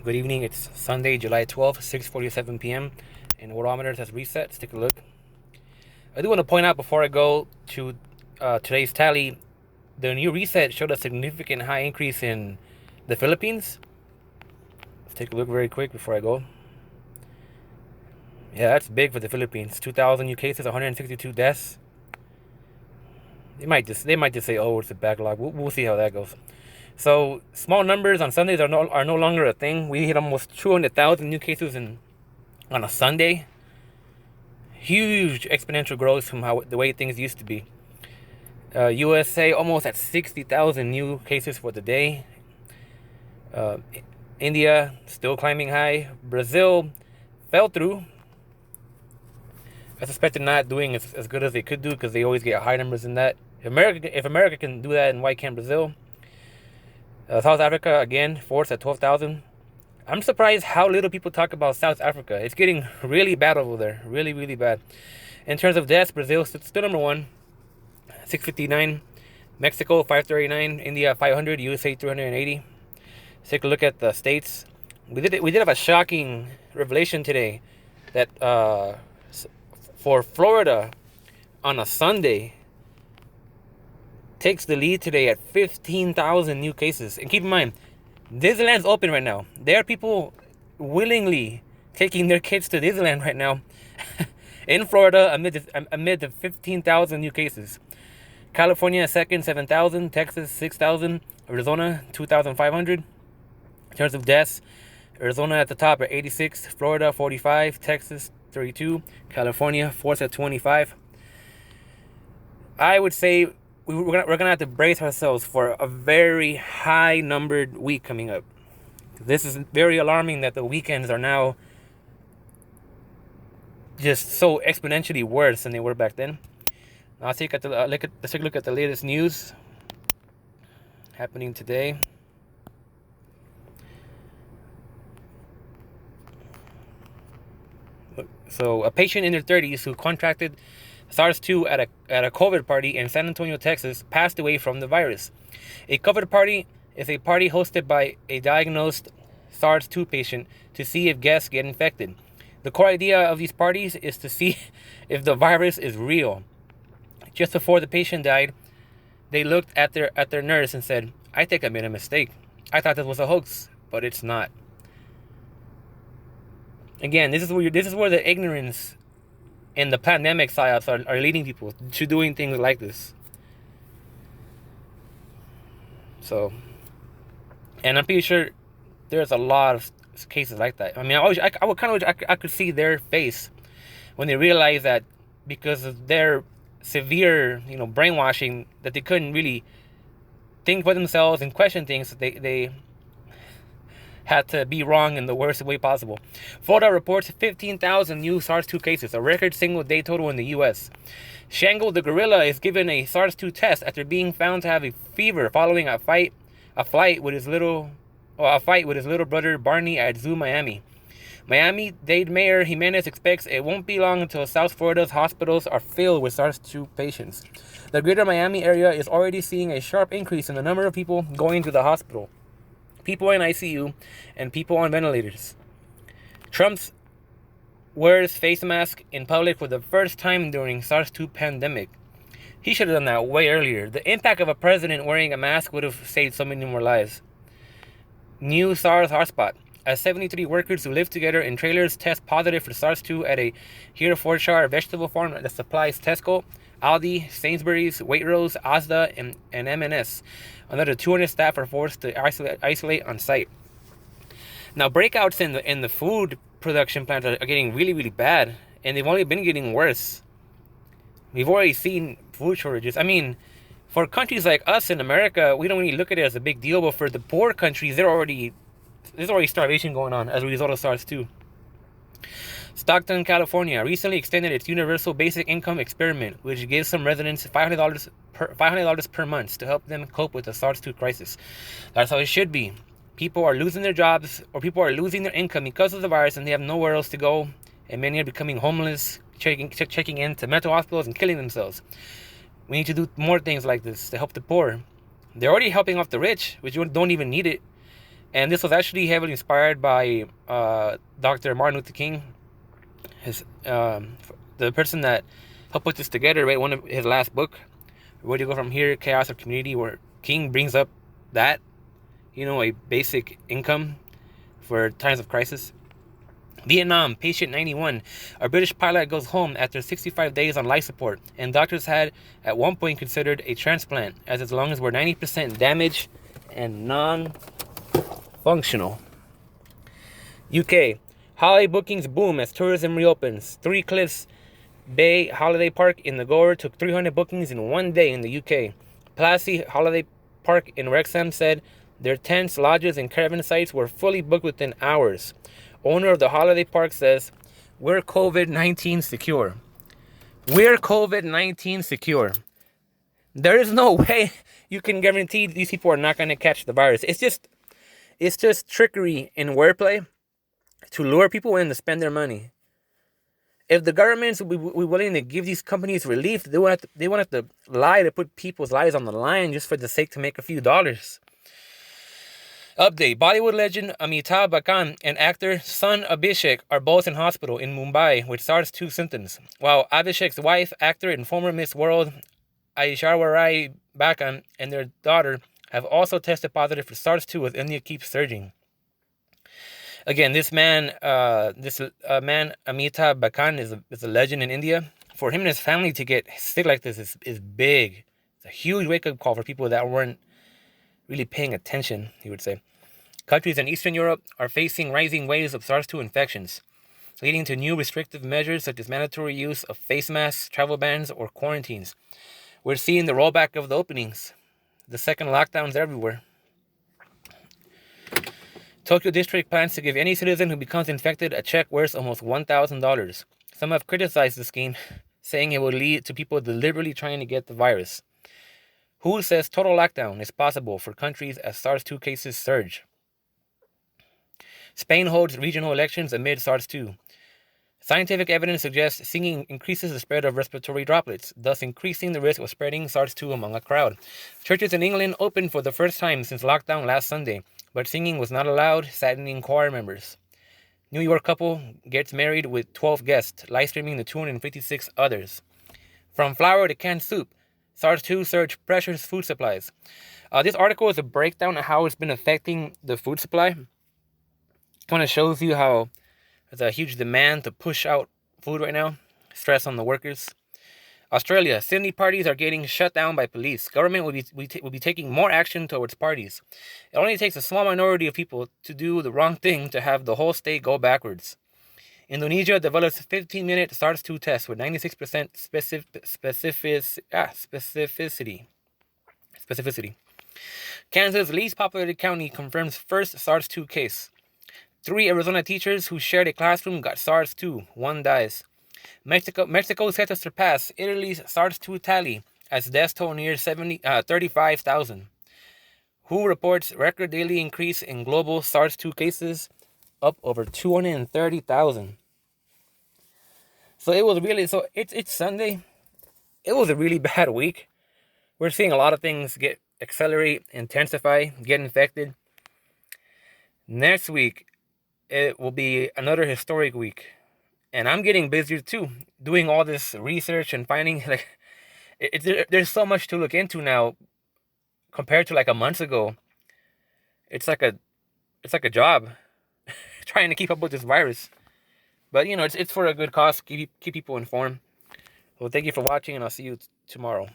Good evening. It's Sunday, July 12th, 6:47 p.m. and Worldometer has reset. Let's take a look. I do want to point out before I go to today's tally, the new reset showed a significant high increase in the Philippines. Let's take a look very quick before I go. Yeah, that's big for the Philippines. 2,000 new cases, 162 deaths. They might just say, "Oh, it's a backlog." We'll see how that goes. So small numbers on Sundays are no longer a thing. We hit almost 200,000 new cases on a Sunday. Huge exponential growth from the way things used to be. USA almost at 60,000 new cases for the day. India still climbing high. Brazil fell through. I suspect they're not doing as good as they could do because they always get high numbers in that. If America can do that, and why can't Brazil? South Africa again, fourth at 12,000. I'm surprised how little people talk about South Africa. It's getting really bad over there, really, really bad. In terms of deaths, Brazil still number one, 659. Mexico 539. India 500. USA 380. Let's take a look at the states. We did have a shocking revelation today that for Florida on a Sunday takes the lead today at 15,000 new cases. And keep in mind, Disneyland's open right now. There are people willingly taking their kids to Disneyland right now in Florida amid the 15,000 new cases. California second, 7,000. Texas 6,000. Arizona 2,500. In terms of deaths, Arizona at the top at 86. Florida 45. Texas 32. California fourth at 25. I would say we're gonna have to brace ourselves for a very high numbered week coming up. This is very alarming that the weekends are now just so exponentially worse than they were back then. Now let's take a look at the latest news happening today. So a patient in their 30s who contracted SARS-2 at a COVID party in San Antonio, Texas, passed away from the virus. A COVID party is a party hosted by a diagnosed SARS-2 patient to see if guests get infected. The core idea of these parties is to see if the virus is real. Just before the patient died, they looked at their nurse and said, "I think I made a mistake. I thought this was a hoax, but it's not." Again, this is where the ignorance and the pandemic psyops are leading people to doing things like this. So, and I'm pretty sure there's a lot of cases like that. I mean, I could see their face when they realized that because of their severe, brainwashing, that they couldn't really think for themselves and question things. They had to be wrong in the worst way possible. Florida reports 15,000 new SARS-2 cases, a record single-day total in the U.S. Shango the gorilla is given a SARS-2 test after being found to have a fever following a fight with his little brother Barney at Zoo Miami. Miami-Dade Mayor Jimenez expects it won't be long until South Florida's hospitals are filled with SARS-2 patients. The greater Miami area is already seeing a sharp increase in the number of people going to the hospital. People in ICU, and people on ventilators. Trump wears face mask in public for the first time during SARS-2 pandemic. He should have done that way earlier. The impact of a president wearing a mask would have saved so many more lives. New SARS hotspot. As 73 workers who live together in trailers test positive for SARS-2 at a Herefordshire vegetable farm that supplies Tesco, Aldi, Sainsbury's, Waitrose, Asda, and M&S. Another 200 staff are forced to isolate on site. Now, breakouts in the food production plants are getting really, really bad, and they've only been getting worse. We've already seen food shortages. I mean, for countries like us in America, we don't really look at it as a big deal, but for the poor countries, there's already starvation going on as a result of SARS-2. Stockton, California, recently extended its universal basic income experiment, which gives some residents $500 per month to help them cope with the SARS-2 crisis. That's how it should be. People are losing their jobs, or people are losing their income because of the virus, and they have nowhere else to go, and many are becoming homeless, checking into mental hospitals and killing themselves. We need to do more things like this to help the poor. They're already helping off the rich, which don't even need it. And this was actually heavily inspired by Dr. Martin Luther King, his the person that helped put this together, right? One of his last book, Where Do You Go From Here, Chaos or Community, where King brings up that, a basic income for times of crisis. Vietnam, patient 91. A British pilot goes home after 65 days on life support, and doctors had at one point considered a transplant, as his lungs were 90% damaged and non-functional. UK, holiday bookings boom as tourism reopens. Three Cliffs Bay Holiday Park in the Gower took 300 bookings in one day in the UK. Plassey Holiday Park in Wrexham said their tents, lodges, and caravan sites were fully booked within hours. Owner of the holiday park says, "We're COVID-19 secure. We're COVID-19 secure." There is no way you can guarantee these people are not going to catch the virus. It's just trickery in wordplay to lure people in to spend their money. If the governments will be willing to give these companies relief, they won't have to lie to put people's lives on the line just for the sake to make a few dollars. Update. Bollywood legend Amitabh Bachchan and actor son Abhishek are both in hospital in Mumbai with SARS-2 symptoms, while Abhishek's wife, actor and former Miss World Aishwarya Rai Bachchan, and their daughter have also tested positive for SARS-2 as India keeps surging. Again, this man Amitabh Bachchan is a legend in India. For him and his family to get sick like this is big. It's a huge wake-up call for people that weren't really paying attention, he would say. Countries in Eastern Europe are facing rising waves of SARS-2 infections, leading to new restrictive measures such as mandatory use of face masks, travel bans, or quarantines. We're seeing the rollback of the openings, the second lockdowns everywhere. Tokyo District plans to give any citizen who becomes infected a check worth almost $1,000. Some have criticized the scheme, saying it will lead to people deliberately trying to get the virus. WHO says total lockdown is possible for countries as SARS-2 cases surge. Spain holds regional elections amid SARS-2. Scientific evidence suggests singing increases the spread of respiratory droplets, thus increasing the risk of spreading SARS-2 among a crowd. Churches in England opened for the first time since lockdown last Sunday, but singing was not allowed, saddening choir members. New York couple gets married with 12 guests, live streaming the 256 others. From flour to canned soup, SARS-2 surge pressures food supplies. This article is a breakdown of how it's been affecting the food supply. It kind of shows you how there's a huge demand to push out food right now. Stress on the workers. Australia, Sydney parties are getting shut down by police. Government will be taking more action towards parties. It only takes a small minority of people to do the wrong thing to have the whole state go backwards. Indonesia develops a 15-minute SARS-2 test with 96% specificity. Kansas' least populated county confirms first SARS-2 case. 3 Arizona teachers who shared a classroom got SARS-2. 1 dies. Mexico is set to surpass Italy's SARS-2 tally as deaths toll near 35,000. WHO reports record daily increase in global SARS-2 cases, up over 230,000. So it's Sunday. It was a really bad week. We're seeing a lot of things accelerate, intensify, get infected. Next week, it will be another historic week. And I'm getting busier too, doing all this research and finding there's so much to look into now compared to like a month ago. It's like a job trying to keep up with this virus. But it's for a good cause. Keep people informed. Well, thank you for watching, and I'll see you tomorrow.